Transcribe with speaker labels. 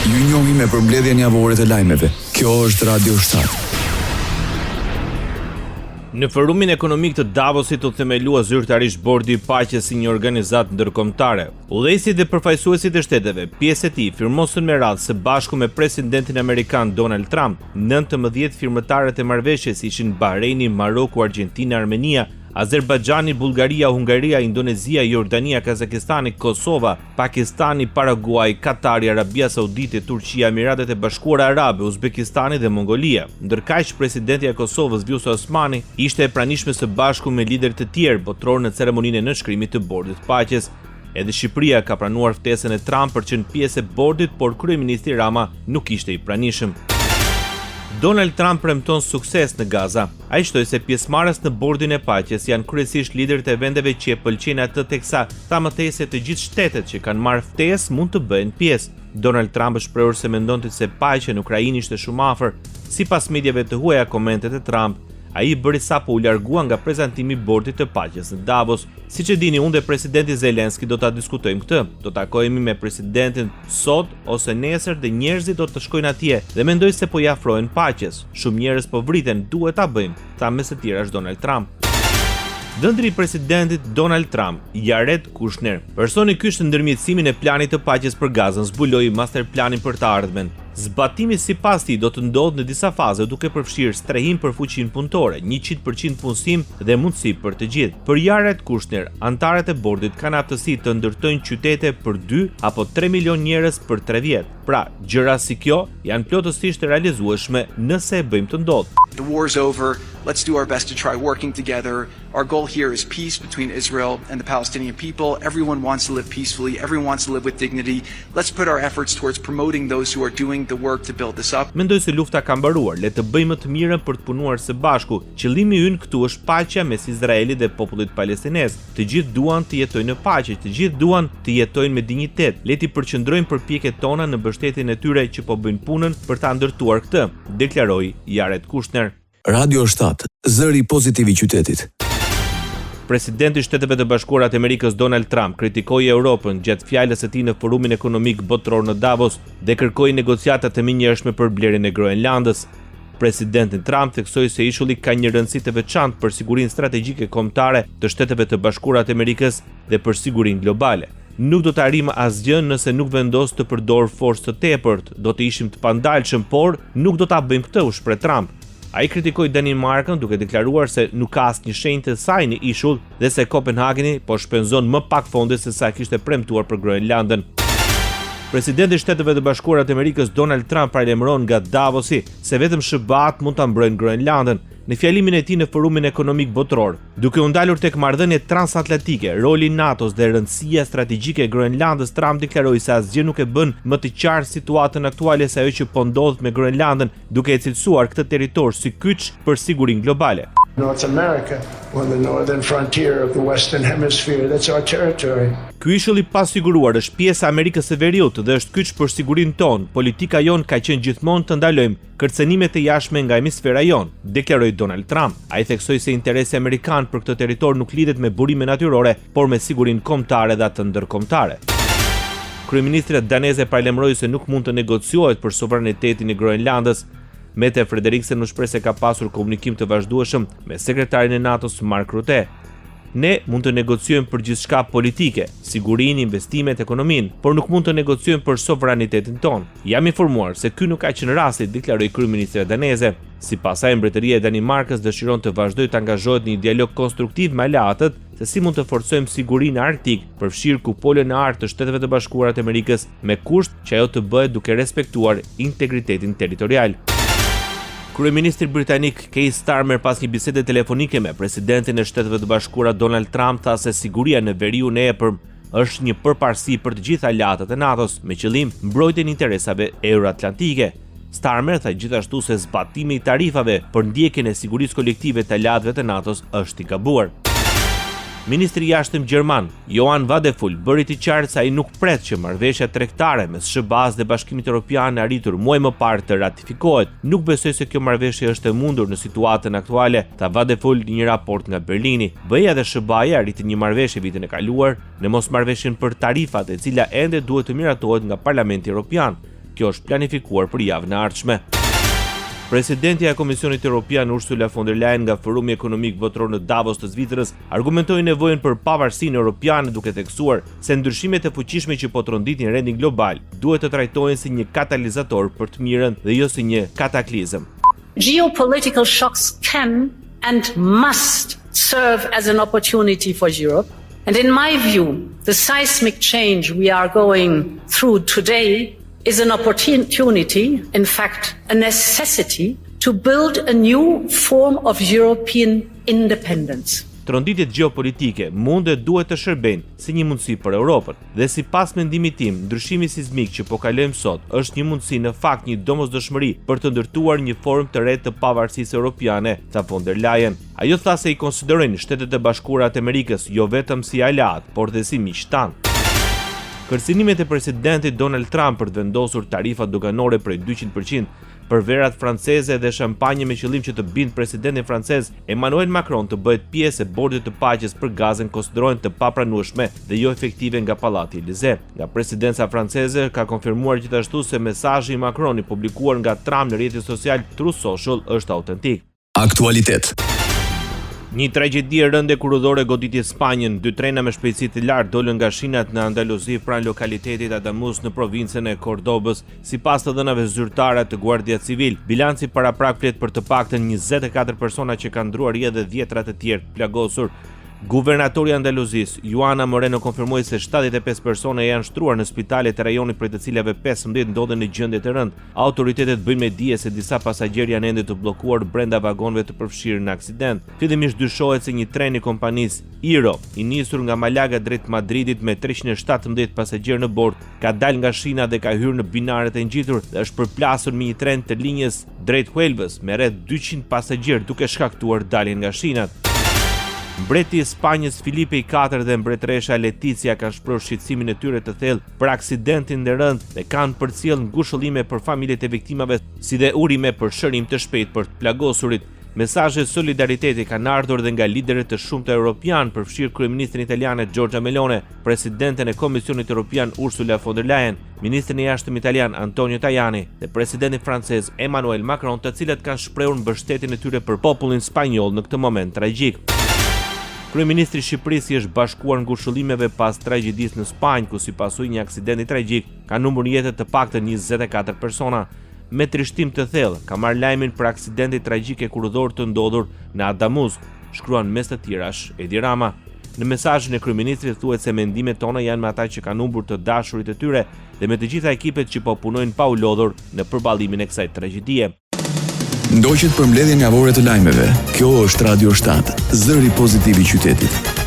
Speaker 1: Ju njohim me përmbledhjen javore të lajmeve. Kjo është Radio 7.
Speaker 2: Në forumin ekonomik të Davosit u themelua zyrtarisht Bordi i Paqes si një organizatë ndërkombëtare. Udhëheqësit dhe përfaqësuesit e shteteve, pjesë e tij, firmosën me radhë së bashku me presidentin amerikan Donald Trump, 19 firmëtarët e marrëveshjes ishin Bahreini, Maroku, Argjentina, Armenia, Azerbajxhani, Bullgaria, Hungaria, Indonezia, Jordania, Kazakistani, Kosova, Pakistani, Paraguay, Katari, Arabia Saudite, Turqia, Emiratet e Bashkuara Arabe, Uzbekistani dhe Mongolia. Ndërkaq presidenti i Kosovës Vjosa Osmani ishte e pranishme së bashku me liderë të tjerë botror në ceremoninë e nënshkrimit të Bordit të Paqes. Edhe Shqipëria ka pranuar ftesën e Trump për të qenë pjesë e bordit, por kryeministri Rama nuk ishte i pranishëm. Donald Trump premton sukses në Gaza. Ai shtoi se pjesëmarrës në bordin e paqes janë kryesisht liderët e vendeve që e pëlqejnë atë, teksa tha më tej se të gjithë shtetet që kanë marrë ftesë mund të bëhen pjesë. Donald Trump është shprehur se mendonte se paqja në Ukrainë ishte shumë afër. Sipas mediave të huaja komentet e Trump, ai bëri sapo u largua nga prezantimi i bordit të paqes në Davos. Siç e dini, unë dhe presidenti Zelenski do ta diskutojmë këtë. Do takohemi me presidentin sot ose nesër dhe njerëzit do të shkojnë atje dhe mendoj se po i afrohen paqes. Shumë njerëz po vriten, duhet ta bëjmë, tha mes të tjerash Donald Trump. Dhëndri i presidentit Donald Trump, Jared Kushner, personi ky në ndërmjetësimin e planit të paqes për Gazën, zbuloi masterplanin për të ardhmen. Zbatimi sipas tij do të ndodhë në disa faze, duke përfshirë strehim për fuqinë punëtore, 100% punësim dhe mundësi për të gjithë. Për Jared Kushner, antarët e bordit kanë aftësi të ndërtojnë qytete për 2 apo 3 milion njerëz për 3 vjet. Pra, gjëra si kjo janë plotësisht realizueshme nëse e bëjmë të ndodhë.
Speaker 3: The war's over. Let's do our best to try working together. Our goal here is peace between Israel and the Palestinian people. Everyone wants to live peacefully. Everyone wants to live with dignity. Let's put our efforts towards promoting those who are doing the work to build this up.
Speaker 2: Mendoj se lufta ka mbaruar. Le të bëjmë të mirën për të punuar së bashku. Qëllimi ynë këtu është paqja mes Izraelit dhe popullit palestinez. Të gjithë duan të jetojnë në paqe, të gjithë duan të jetojnë me dinjitet. Le të përqendrojmë përpjekjet tona në mbështetjen e tyre që po bëjnë punën për ta ndërtuar këtë, deklaroi Jared Kushner.
Speaker 1: Radio 7, zëri pozitiv i qytetit.
Speaker 2: Presidenti i Shteteve të Bashkuara të Amerikës Donald Trump kritikoi Europën gjatë fjalës së tij në forumin ekonomik botror në Davos dhe kërkoi negociata të menjëhershme për blerjen e Groenlandës. Presidenti Trump theksoi se ishulli ka një rëndësi të veçantë për sigurinë strategjike kombëtare të Shteteve të Bashkuara të Amerikës dhe për sigurinë globale. Nuk do të arrijmë asgjë nëse nuk vendos të përdor forcë të tepërt. Do të ishim të pandalshëm, por nuk do ta bëjmë këtë, u shpreh Trump. Ai kritikoi Danimarkën duke deklaruar se nuk ka asnjë shenjë të saj në ishull dhe se Kopenhageni po shpenzon më pak fonde se sa kishte premtuar për Groenlandën. Presidenti i Shteteve të Bashkuara të Amerikës Donald Trump paralajmëron nga Davosi se vetëm SBA mund ta mbrojnë Groenlandën në fjalimin e tij në forumin ekonomik botror, duke u ndalur tek marrëdhëniet transatlantike, roli i NATO-s dhe rëndësia strategjike e Groenlandës. Trump deklaroi se asgjë nuk e bën më të qartë situatën aktuale se ajo që po ndodh me Groenlandën, duke e cilësuar këtë territor si kyç për sigurinë globale.
Speaker 4: North America, on the northern frontier of the Western Hemisphere, that's our territory.
Speaker 2: Ky ishull i pasiguruar është pjesë e Amerikës së Veriut dhe është kyç për sigurinë tonë. Politika jon ka qenë gjithmonë të ndalojmë kërcënimet e jashtme nga hemisfera jon, deklaroi Donald Trump. Ai theksoi se interesi amerikan për këtë territor nuk lidhet me burime natyrore, por me sigurinë kombëtare dhe atë ndërkombëtare. Kryeministri daneze paralajmëroi se nuk mund të negociohet për sovranitetin e Groenlandës. Mette Frederiksen u shpreh se ka pasur komunikim të vazhdueshëm me sekretarin e NATO-s Mark Rutte. Ne mund të negociojmë për gjithçka politike, sigurinë, investimet, ekonominë, por nuk mund të negociojmë për sovranitetin ton. Jam informuar se ky nuk ka qenë rasti, deklaroi kryeministri daneze. Sipas saj, mbretëria e Danimarkës dëshiron të vazhdojë të angazhohet në një dialog konstruktiv me aleatët se si mund të forcojmë sigurinë arktik, përfshirë kupolën e artë të Shteteve të Bashkuara të Amerikës, me kusht që ajo të bëhet duke respektuar integritetin territorial. Kryeministri britanik Keir Starmer, pas një bisede telefonike me presidentin e Shteteve të Bashkuara Donald Trump, tha se siguria në veriun e epërm është një përparësi për të gjithë aleatët e NATO-s, me qëllim mbrojtjen e interesave euroatlantike. Starmer tha gjithashtu se zbatimi i tarifave për ndjekjen e sigurisë kolektive të aleatëve të NATO-s është i gabuar. Ministri i jashtëm gjerman, Johan Vadeful, bëri të qartë se ai nuk pret që marrëveshja tregtare mes SBA-s dhe Bashkimit Evropian e arritur muaj më parë të ratifikohet. Nuk besoj se kjo marrëveshje është e mundur në situatën aktuale, tha Vadeful në një raport nga Berlini. BE-ja dhe SBA-ja arritën një marrëveshje vitin e kaluar në mosmarrëveshjen për tarifat, e cila ende duhet të miratohet nga Parlamenti Evropian. Kjo është planifikuar për javën e ardhshme. Presidentja e Komisionit Evropian Ursula von der Leyen nga Forumi Ekonomik Botror në Davos të Zvicrës argumentoi nevojën për pavarësinë europiane, duke theksuar se ndryshimet e fuqishme që po tronditin rendin global duhet të trajtohen si një katalizator për të mirën dhe jo si një kataklizëm.
Speaker 5: Geopolitical shocks can and must serve as an opportunity for Europe. And in my view, the seismic change we are going through today is an opportunity, in fact, a necessity to build a new form of European independence.
Speaker 2: Tronditjet gjeopolitike mund dhe duhet të shërbejnë si një mundësi për Europën, dhe sipas mendimit tim, ndryshimi sismik që po kalojmë sot është një mundësi, në fakt një domosdoshmëri për të ndërtuar një formë të re të pavarësisë europiane, tha von der Leyen. Ajo tha se i konsiderojnë Shtetet e Bashkuara të Amerikës jo vetëm si aleat, por dhe si miq tanë. Kërcënimet e presidentit Donald Trump për të vendosur tarifa doganore prej 200% për verat franceze dhe shampanjë me qëllim që të bindë presidentin francez Emmanuel Macron të bëhet pjesë e bordit të paqes për Gazën konsiderohen të papranueshme dhe jo efektive nga Pallati Elysee. Nga presidenca franceze ka konfirmuar gjithashtu se mesazhi i Macronit publikuar nga Trump në rrjetin social Truth Social është autentik.
Speaker 1: Aktualitet.
Speaker 2: Një tragjedi e rënde kurudhore goditi Spanjën. 2 trena me shpejtësi të lartë dolën nga shinat në Andaluzi pranë lokalitetit Adamus në provincën e Cordobës, sipas të dhënave zyrtare të Guardia Civil. Bilanci paraprak flet për të paktën 24 persona që kanë ndruar jetë dhe dhjetra të tjerë plagosur. Guvernatori i Andaluzis, Juana Moreno, konfirmoi se 75 persona janë shtruar në spitalet e rajonit, prej të cilave 15 ndodhen në gjendje të rëndë. Autoritetet bëjnë me dije se disa pasagjerë janë ende të bllokuar brenda vagonëve të përfshirë në aksident. Fillimisht dyshohet se një tren i kompanisë Iro, i nisur nga Malaga drejt Madridit me 317 pasagjerë në bord, ka dalë nga shina dhe ka hyrë në binaret e ngjitur dhe është përplasur me një tren të linjës drejt Huelvës me rreth 200 pasagjerë, duke shkaktuar daljen nga shinat. Mbreti i Spanjës Filipe IV dhe mbretëresha Leticia kanë shprehur shqetësimin e tyre të thellë për aksidentin e rënd dhe kanë përcjell ngushëllime për familjet e viktimave, si dhe urime për shërim të shpejtë për të plagosurit. Mesazhe solidariteti kanë ardhur dhe nga liderët të shumtë europian, përfshirë kryeministrin italiane Giorgia Meloni, presidenten e Komisionit Evropian Ursula von der Leyen, ministrin e jashtëm italian Antonio Tajani dhe presidentin francez Emmanuel Macron, të cilët kanë shprehur mbështetjen e tyre për popullin spanjoll në këtë moment tragjik. Kryeministri i Shqipërisë i është bashkuar ngushëllimeve pas tragjedisë në Spanjë, ku si pasojë një aksidenti tragjik ka humbur jetën të paktën 24 persona. Me trishtim të thellë ka marrë lajmin për aksidentin tragjik e kurudhor të ndodhur në Adamuz, shkruan mes të tjerash Edi Rama. Në mesazhin e kryeministrit thuhet se mendimet tona janë me ata që kanë humbur të dashurit e tyre dhe me të gjitha ekipet që po punojnë pa u lodhur në përballimin e kësaj tragjedie.
Speaker 1: Ndoqët përmbledhjen javore të lajmeve. Kjo është Radio 7, zëri pozitiv i qytetit.